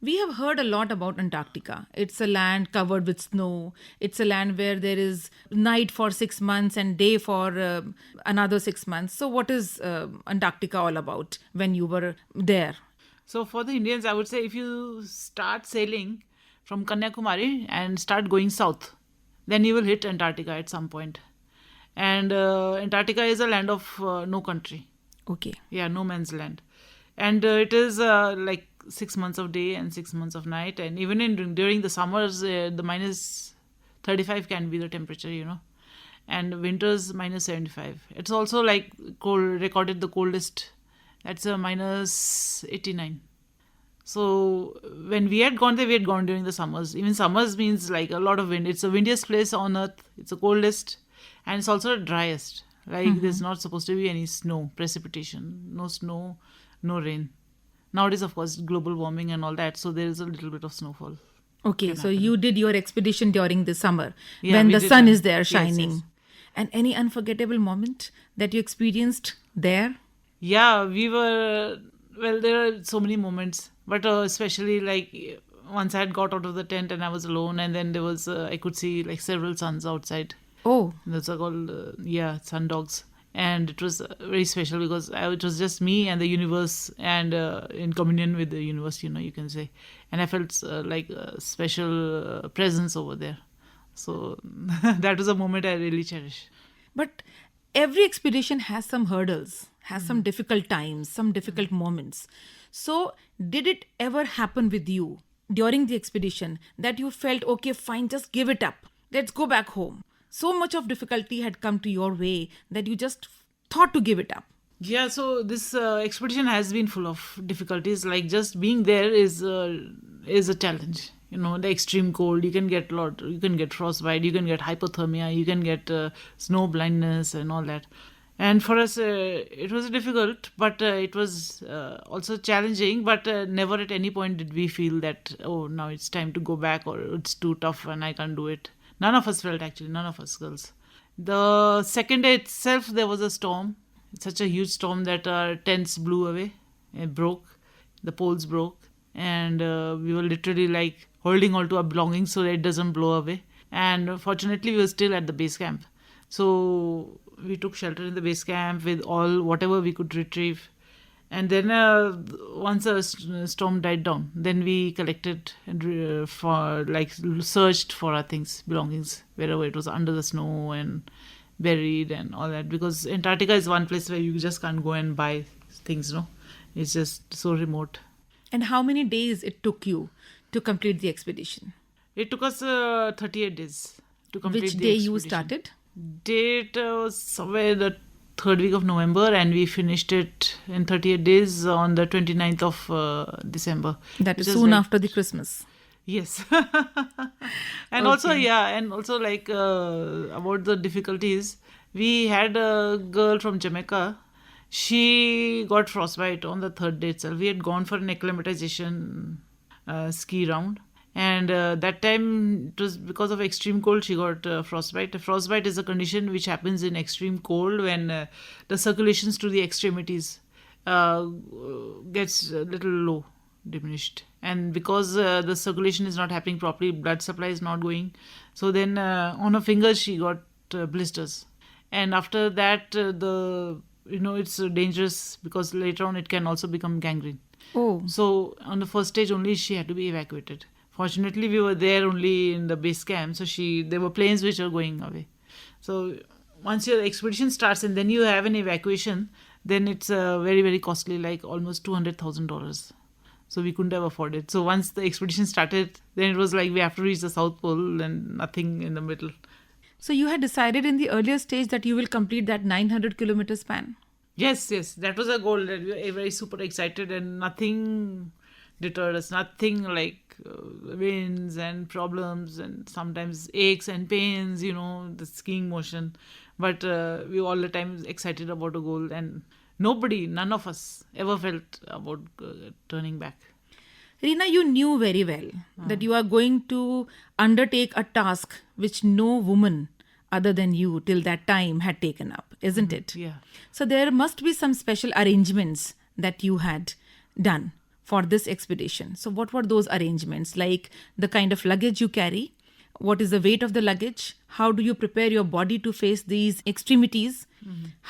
We have heard a lot about Antarctica. It's a land covered with snow. It's a land where there is night for 6 months and day for another 6 months. So, what is Antarctica all about when you were there? So for the Indians, I would say if you start sailing from Kanyakumari and start going south, then you will hit Antarctica at some point. And Antarctica is a land of no country. Okay. Yeah, no man's land. And it is like 6 months of day and 6 months of night. And even during the summers, the minus 35 can be the temperature. And winters minus 75. It's also like recorded the coldest. That's a minus 89. So when we had gone there, we had gone during the summers. Even summers means like a lot of wind. It's the windiest place on earth. It's the coldest. And it's also the driest. Like there's not supposed to be any snow, precipitation. No snow, no rain. Nowadays, of course, global warming and all that. So there is a little bit of snowfall. Okay, so you did your expedition during the summer Yeah, when we the did sun that. is there Yes, shining. yes. And any unforgettable moment that you experienced there? Yeah, there are so many moments, but especially like once I had got out of the tent and I was alone, and then there was, I could see like several suns outside. Oh, Those are called, sun dogs. And it was very special because it was just me and the universe and in communion with the universe, you can say. And I felt like a special presence over there. So that was a moment I really cherish. but every expedition has some hurdles, has some difficult times, some difficult moments. So, did it ever happen with you during the expedition that you felt, okay, fine, just give it up, let's go back home? So much of difficulty had come to your way that you just thought to give it up. Yeah, so this expedition has been full of difficulties. Like just being there is a challenge. The extreme cold. You can get frostbite. You can get hypothermia. You can get snow blindness and all that. And for us, it was difficult, but it was also challenging. But never at any point did we feel that, oh, now it's time to go back or it's too tough and I can't do it. None of us felt, actually, none of us girls. The second day itself, there was a storm. It's such a huge storm that our tents blew away. It broke. The poles broke. And we were literally like holding on to our belongings so that it doesn't blow away. And fortunately, we were still at the base camp. So we took shelter in the base camp with all whatever we could retrieve. And then once the storm died down, then we collected and searched for our things, belongings, wherever it was under the snow and buried and all that. Because Antarctica is one place where you just can't go and buy things, no? It's just so remote. And how many days it took you to complete the expedition? It took us 38 days to complete Which the day you expedition. started? Date was somewhere the third week of November, and we finished it in 38 days on the 29th of December. That is which soon like- after the Christmas. Yes. And also like about the difficulties, we had a girl from Jamaica. She got frostbite on the third day itself. We had gone for an acclimatization ski round. And that time, it was because of extreme cold, she got frostbite. Frostbite is a condition which happens in extreme cold when the circulations to the extremities gets a little low, diminished. And because the circulation is not happening properly, blood supply is not going. So then on her fingers, she got blisters. And after that, it's dangerous because later on it can also become gangrene. Oh, So on the first stage only, she had to be evacuated. Fortunately, we were there only in the base camp, so there were planes which were going away. So once your expedition starts and then you have an evacuation, then it's very, very costly, like almost $200,000. So we couldn't have afforded. So once the expedition started, then it was like we have to reach the South Pole and nothing in the middle. so you had decided in the earlier stage that you will complete that 900 kilometer span. Yes, that was a goal that we were very super excited, and nothing deterred us. Nothing like winds and problems and sometimes aches and pains, the skiing motion. But we were all the time excited about a goal, and none of us ever felt about turning back. Reena, you knew very well that you are going to undertake a task which no woman other than you till that time had taken up, isn't it? Yeah. So there must be some special arrangements that you had done for this expedition. So what were those arrangements? Like the kind of luggage you carry? What is the weight of the luggage? How do you prepare your body to face these extremities?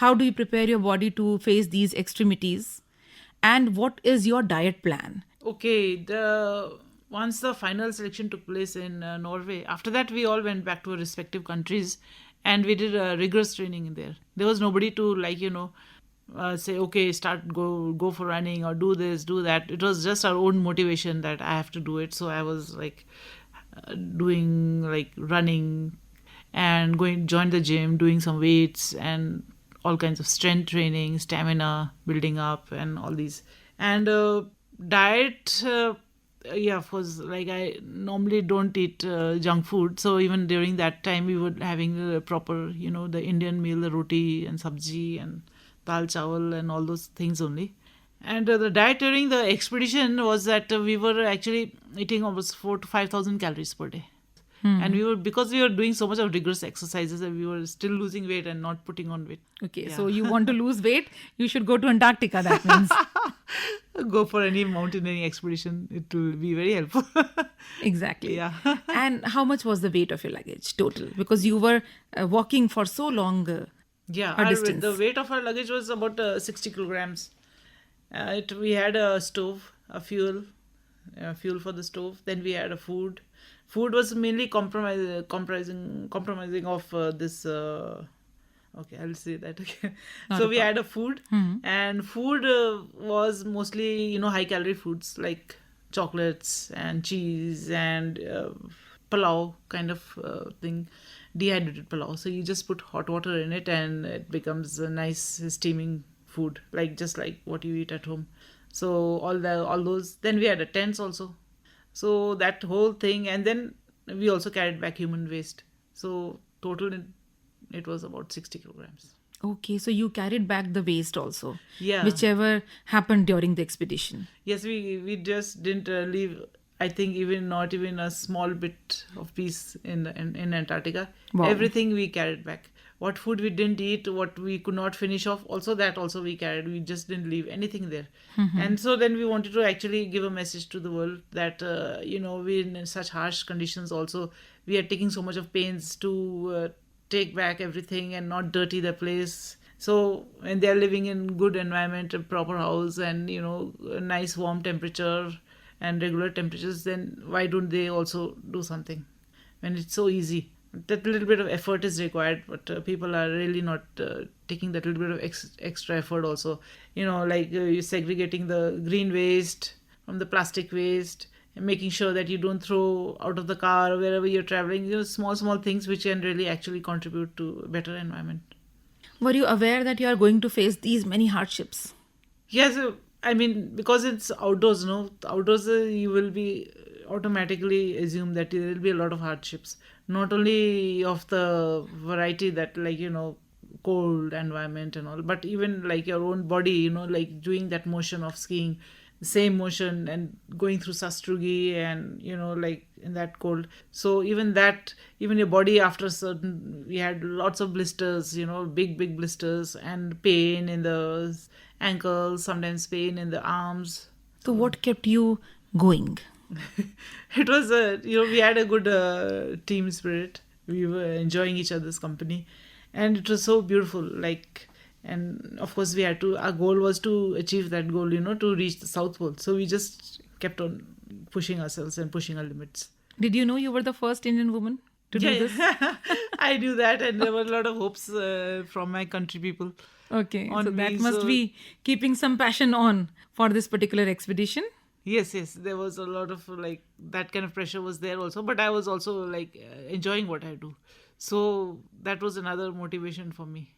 How do you prepare your body to face these extremities? And what is your diet plan? Okay, once the final selection took place in Norway, after that we all went back to our respective countries, and we did rigorous training in there. There was nobody to say, okay, go for running or do this, do that. It was just our own motivation that I have to do it. So I was doing running and join the gym, doing some weights and all kinds of strength training, stamina building up, and all these. And diet, of course, I normally don't eat junk food. So even during that time, we were having proper, the Indian meal, the roti and sabji and dal chawal and all those things only. And the diet during the expedition was that we were actually eating almost 4,000 to 5,000 calories per day. And because we were doing so much of rigorous exercises, and we were still losing weight and not putting on weight. Okay, so you want to lose weight, you should go to Antarctica, that means. Go for any mountaineering expedition. It will be very helpful. Exactly. Yeah. And how much was the weight of your luggage total? Because you were walking for so long a distance. The weight of our luggage was about 60 kilograms. We had a stove, a fuel for the stove. Then we had a food. Food was mainly compromising of this. Okay, I'll say that again. So we had a food, and food was mostly high calorie foods like chocolates and cheese and palau kind of thing, dehydrated palau. So you just put hot water in it, and it becomes a nice steaming food, just like what you eat at home. So all those. Then we had tents also. So that whole thing, and then we also carried back human waste. So total it was about 60 kilograms. Okay, so you carried back the waste also. Yeah. Whichever happened during the expedition. Yes, we just didn't leave. I think not even a small bit of piece in Antarctica. Wow. Everything we carried back. What food we didn't eat, what we could not finish off, also we carried. We just didn't leave anything there. And so then we wanted to actually give a message to the world that, we're in such harsh conditions also. We are taking so much of pains to take back everything and not dirty the place. So when they're living in good environment, a proper house, and, a nice warm temperature and regular temperatures, then why don't they also do something when it's so easy? That little bit of effort is required, but people are really not taking that little bit of extra effort also. You're segregating the green waste from the plastic waste, and making sure that you don't throw out of the car wherever you're traveling. Small things which can really actually contribute to a better environment. Were you aware that you are going to face these many hardships? Yes, because it's outdoors, outdoors you will be automatically assume that there will be a lot of hardships, not only of the variety that cold environment and all, but even your own body, doing that motion of skiing, the same motion, and going through Sastrugi and in that cold. So even your body after we had lots of blisters, big blisters, and pain in the ankles, sometimes pain in the arms. So what kept you going? It was we had a good team spirit. We were enjoying each other's company, and it was so beautiful. And of course our goal was to achieve that goal, to reach the South Pole. So we just kept on pushing ourselves and pushing our limits. Did you know you were the first Indian woman to do this? I knew that, and there were a lot of hopes from my country people. Okay, so that must be keeping some passion on for this particular expedition. Yes, there was a lot of that kind of pressure was there also, but I was also enjoying what I do. So that was another motivation for me.